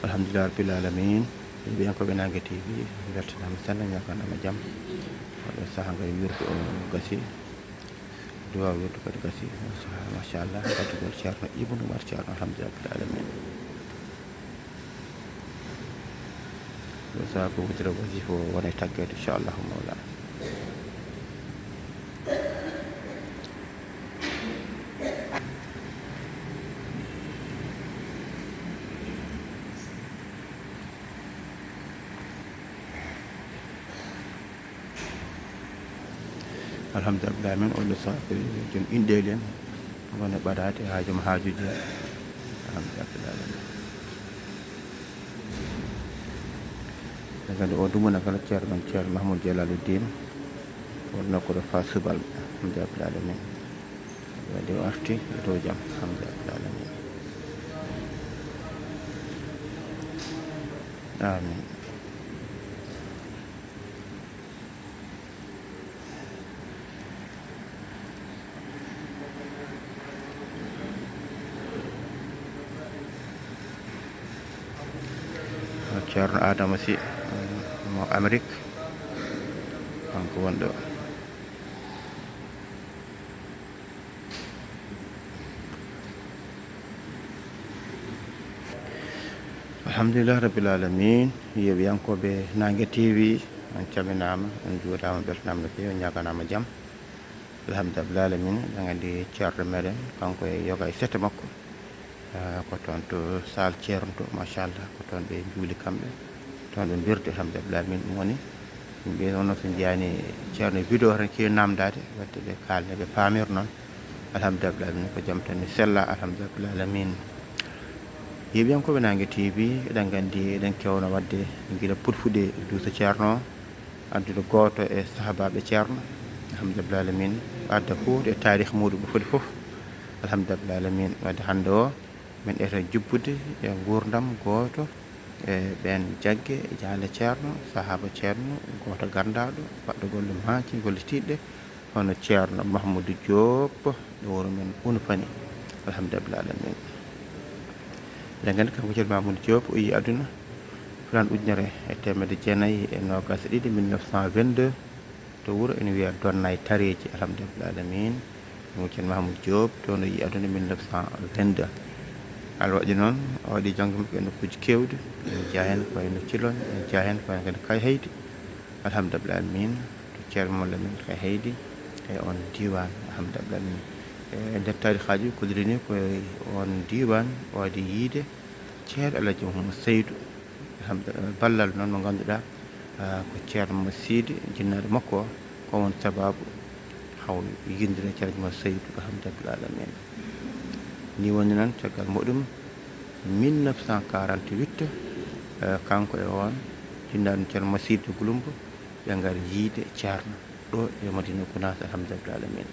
alhamdulillah rabbil alamin biyan ko ɓe Nangue TV beltanama sanne ñaganama jaam oɗo saaha ngay wirdu o gasi duwa wirdu kadi gasi machallah gaddugol ceerno Ibou Oumar Ceerno alhamdulillah rabbil alamin ɗo saaha ko wudira wasifa o wona e taggede inchallahu mawla alhamdulillah rabbil alamin oɗo saaha ko joom inɗeli en wona ɓaɗade ha joom haajuji alhamdulillah rabbil alamin gandi o dumuna kala ceerno ceerno Mahmoudou Dialaluddin wonno koɗo fa subal alhamdulillah rabbil alamin wadde o arti e dow jaam alhamdulillah rabbil alamin amin ceerno Adama Sy mo Amérique kanko wonɗo alhamdulillah rabbil alamin yeɓiyankoɓe Nangue TV on calminama on juurama beltanama no fewi on ñaganama jaam alhamdulillah rabbil alamin eɗen andi ceerno meɗen kanko e yoga e sete makko ko toon to sal ceerno to machallah ko toon ɓe juuli kamɓe toon ɓe birde alhamdulillah rabbil alamin ɗum woni yimɓe noon so jiyani ceerno e vidéo tan kewi namdade wadde ɓe kalne ɓe pamir noon alhamdulillah rabbil alamin ko jaam tan ni sella alhamdulillah rabbil alamin yeɓiyankoɓe Nangue TV eɗen gandi eɗen kewno wadde guila putfuɗe duusa ceerno o addude goto e sahabaɓe ceerno alhamdulillah rabbil alamin adda hunde e tarih muɗum ɓe foti foof alhamdulillah rabbil alamin wadde hande o min eten jubbude e gurdam goto e ɓen jagge e jaale ceerno sahaba ceerno goto gandaɗo baɗɗo gollum hanki gollitiɗɗe hono ceerno Mahmoudou Diop ɗo wuro men Unfani alhamdulillah rabbil alamin eɗen gandi kanko ceerno Mahmoudou Diop o yi aduna fulan ujunere e temedde jeenayyi e nogas e ɗiɗi 1922 to wuuro ene wiya Donnay Tareji alhamdulillah rabbil alamin kanko ceerno Mahmoudou Diop toon o yi aduna 1922 ala waɗi noon o waɗi jangde makko e nokkuji kewɗi ene jeeya hen ko wayno Thilogne ene jeeya hen ko wayno kadi Kay Heydi alhamdulillah rabbil alamin to ceerno molla men Kay Heydi e on diwan alhamdulillah rabbil alamin e nder tarikhaji kollirini koye on diwan o waɗi yiide ceerno Alaji Mouhamadou Seydou alhamdulillah ballal noon mo ganduɗa ko ceerno mo Sidy jinnaɗo makko o ko won sababu haw yindire ceerno mo Seydou alhamdulillah rabbil alamin ni woni noon caggal muɗum 1948 kanko e on jinnaɗo ceerno mo Sidy Gouloumbo ɓe ngari yiide ceerno ɗo e Madina Gounass alhamdulillah rabbil alamin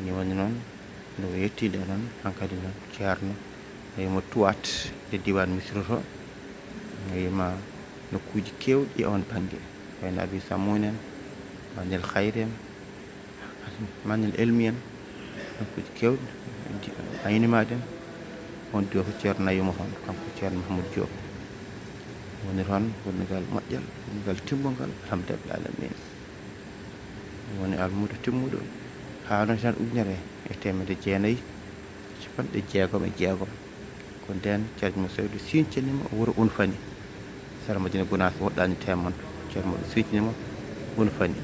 ni woni noon no yettide noon hankkadi noon ceerno mo tuwat e diwan Missira to yima nokkuji kewɗi e on banggue wayno Abi Samoun en Manel Khayre en Manel Elmi en nokkuji kewɗi aynimade en on diwa ko ceerno nayimo toon kanko ceerno Mahmoudou Diop woni toon gonnugal moƴƴal gonnugal timmugal alhamdulillah rabbil alamin woni almudo timmuɗo hano tan ujunere e temedde jeenayyi capanɗe jeegom e jeegom ko nden ceerno mo Seydou sincanima o wuuro Unfani sara Madina Gounass woɗɗani temon ceerno moɗo sincanima Unfani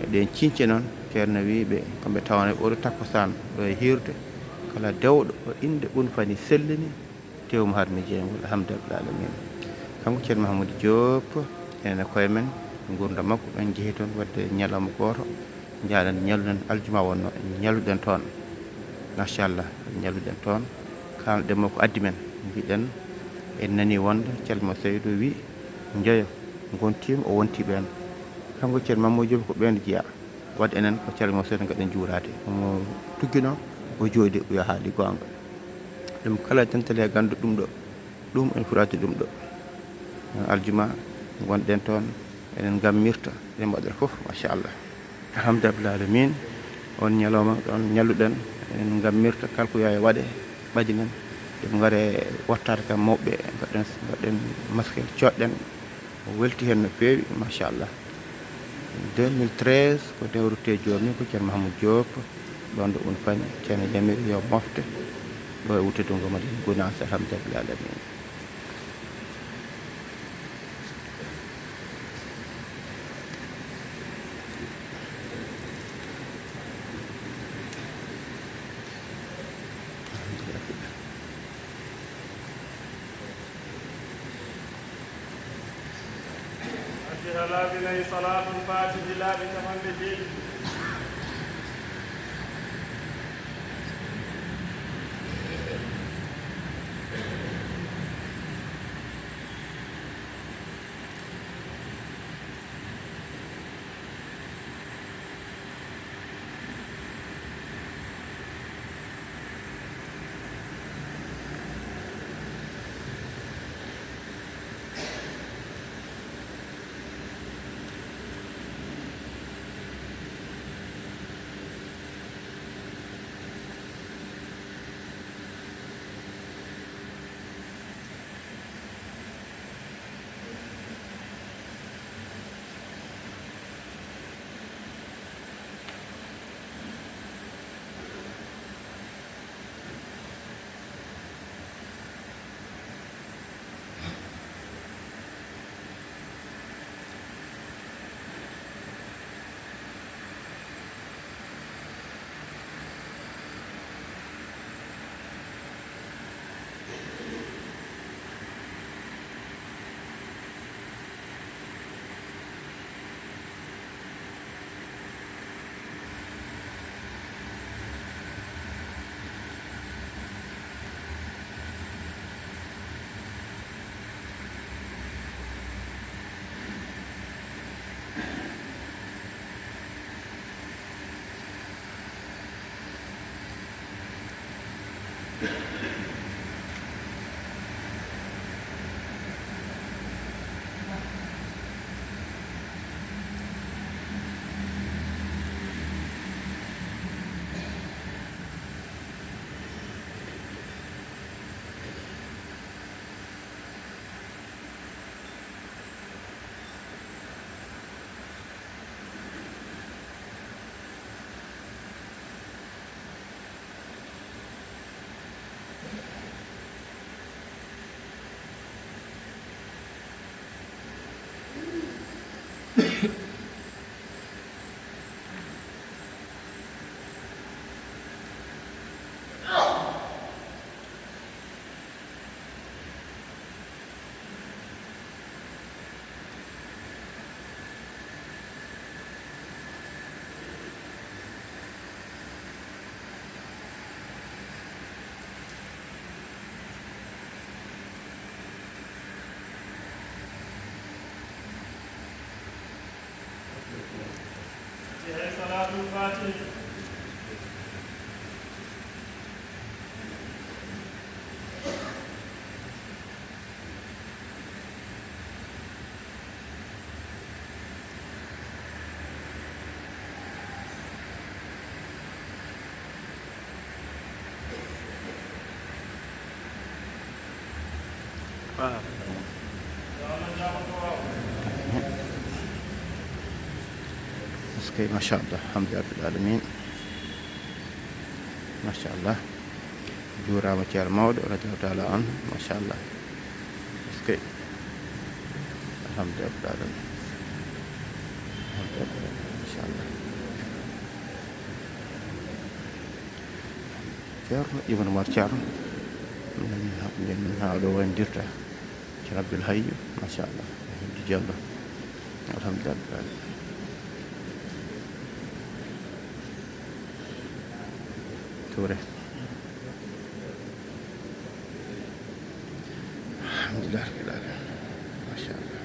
e ɗen cince noon ceerno wiɓe kamɓe tawno oɗo takkosan ɗo e hirde kala dewɗo o inde Unfani sellini tewmo harmi jeygol alhamdulillah rabbil alamin kanko ceerno Mahmoudou Diop ene koye men gurdam makko ɓen jeehi toon wadde ñalawma goto jaɗen ñalluɗen aljuma wonno ñalluɗen toon machallah ñalluɗen toon kalnoɗen makko addi men mbiɗen en nani wonde ceerno mo Seydou wi jeeyo gontima o wonti ɓen kanko ceerno Mahmoudou Diop ko ɓen jeeya wadde enen ko ceerno mo Seydou gaɗen juurade omo tuggino o jooɗi o wiya haali gonga ɗum kala dentale gandu ɗum ɗo ɗum en furati ɗum ɗo aljuma gonɗen toon enen gammirta e mbaɗata foof machallah alhamdulillah rabbil alamin on ñalawma ɗon ñalluɗen en gammirta kala ko wiya waɗe ɓaji men yoɓe ngare wottade kam mawɓe mbaɗen masque coɗɗen o welti hen no feewi machallah 2013 ko dewrute joni ko ceerno Mahamadou Diop ɗon ɗo un fañi ceerno Jamil yo mofte ɗo e wuttude ngo Madina Gounass alhamdulillah alamin لا بني صلاة الفاتح لا بتمنه صلاة الفاتح مسكي ما شاء الله الحمد لله رب العالمين ما شاء الله جورا ceerno mawɗo radiallahu taala anhu ما شاء الله مسكي الحمد لله رب العالمين ما شاء الله ceerno Ibn Umar Thiam min ha ɗo wondirta ceerno Abdoul Hayyu ما شاء الله Diallo alhamdulillah rabbil alamin Touré alhamdulillah rabbil alamin ما شاء الله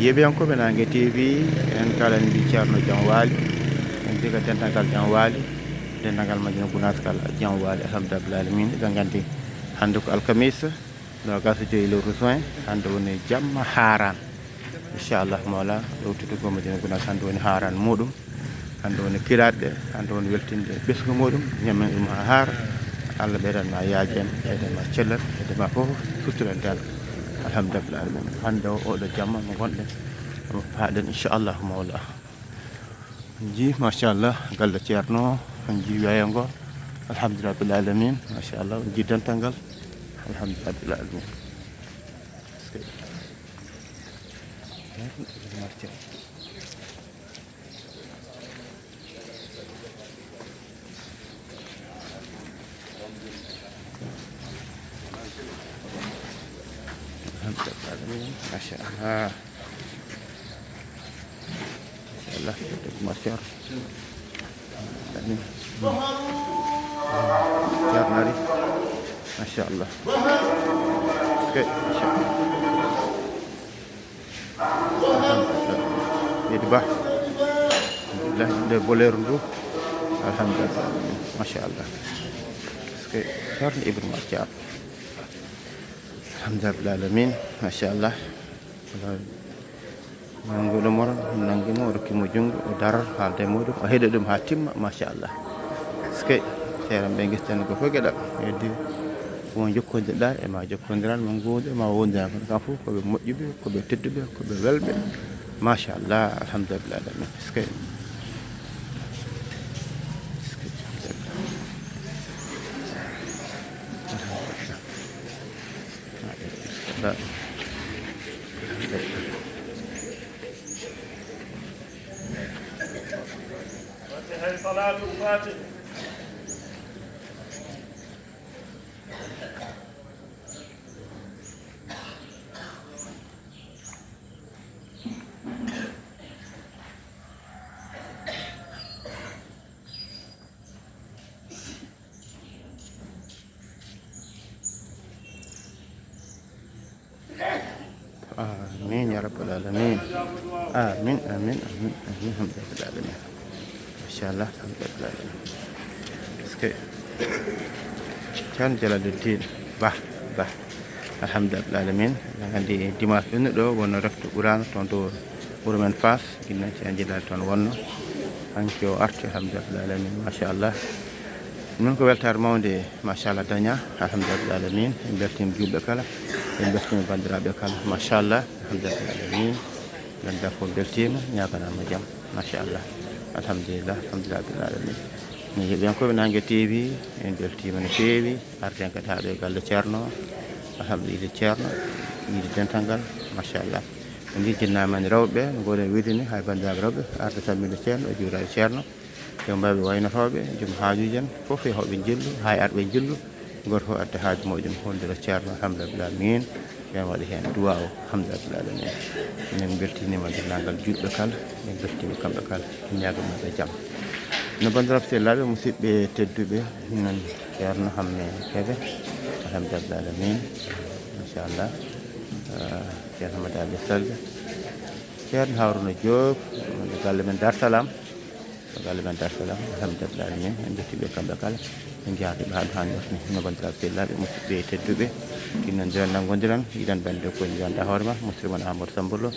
yeɓiyankoɓe Nangue TV en kalani mbi ceerno Diam Waly en mbi ko dendagal Diam Waly dendagal Madina Gounass kala Diam Waly alhamdulillah rabbil alamin eɗen gandi hande ko alkamisa nogas e joyi lewru juin hande woni jamma haran inchallah mola ɗowtude ko Madina Gounass hande woni haran muɗum hande woni kiraɗe hande woni weltinde ɓesgu muɗum ñammen ɗum ha haara Allah ɓeydanma yaaji en ɓeydanma cellal ɓeydanma fof suturen dal alhamdulillah alamin hande o oɗo jamma mo gonɗen paaɗen inchallah mawla ji machallah galle ceerno on ji weeyo ngo alhamdulillah bil alamin machallah on ji dental ngal alhamdulillah bil alamin masyaallah masyaallah masyar ini tiap hari masyaallah oke masyaallah jadi bah alhamdulillah udah boleh runtuh alhamdulillah masyaallah oke syar ibnu masyar alhamdulillah alamin masyaallah nanggo nomor nangimo rokimo jungo o darar haalde muɗum o heeɗa ɗum ha timma machallah ske ceeram ɓe guesten ko fof gueɗal heddi mo jokkodirɗa e ma jokkodiran mo guude ma wondiran kono kam fof koɓe moƴƴuɓe koɓe tedduɓe koɓe welɓe machallah alhamdulillah alamin ske وانتهي صلاة الفاتح. آمين يا رب العالمين آمين آمين آمين آمين الحمد لله العالمين ما شاء الله الحمد لله العالمين سكي كان جلال الدين bah bah alhamdulillah العالمين عندي dimanche ɗum ɗo wonno reftu ɓurano toon to wuro men Fass ginna ci en jilal toon wonno hanki o arti alhamdulillah العالمين ما شاء الله min ko weltare mawde machallah daña alhamdulillah alamin en beltima julɓe kala en beltima bandiraɓe kala machallah alhamdulillah alamin ganda ko beltima ñaganama jaam machallah alhamdulillah alhamdulillah alamin mi heeɓiyankoɓe Nangue TV en beltima no feewi arden kadi haɗo e galle ceerno alhamdulillah ceerno yiide dental ngal machallah en jijjinnamani rewɓe no goɗen wiide ni hay bandiraɓe rewɓe arde tamminde ceerno e juurade ceerno yo mbaɓe waynotoɓe joom haajuji en fof e hoɓe jillu hay arɓe jillu goto fof adde haaju muɗum hondira ceerno alhamdulillah min yen waɗi hen duwa o alhamdulillah alamin min beltinima dendagal julɓe kala min beltima kamɓe kala ñagomaɓe jaam no bandiraɓe sehlaɓe musidɓe tedduɓe non ceerno hamme keɓe alhamdulillah alamin machallah ceerno hamadaɓe salde ceerno hawruno Diop galle men Dar Salam galle men Dar Salam alhamdulillah alamin en jettiɓe kamɓe kala en jaatiɓe haɗo hani wasni no bandiraɓe sehlaɓe musidɓe tedduɓe kinnodiran nanggodiran yiɗan bande ko janda hoore ma musidɗo mon Amadou Sambolo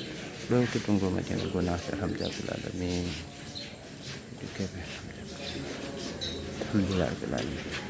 ɗo to Tungo Madina Gounass alhamdulillah alamin alhamdulillah alamin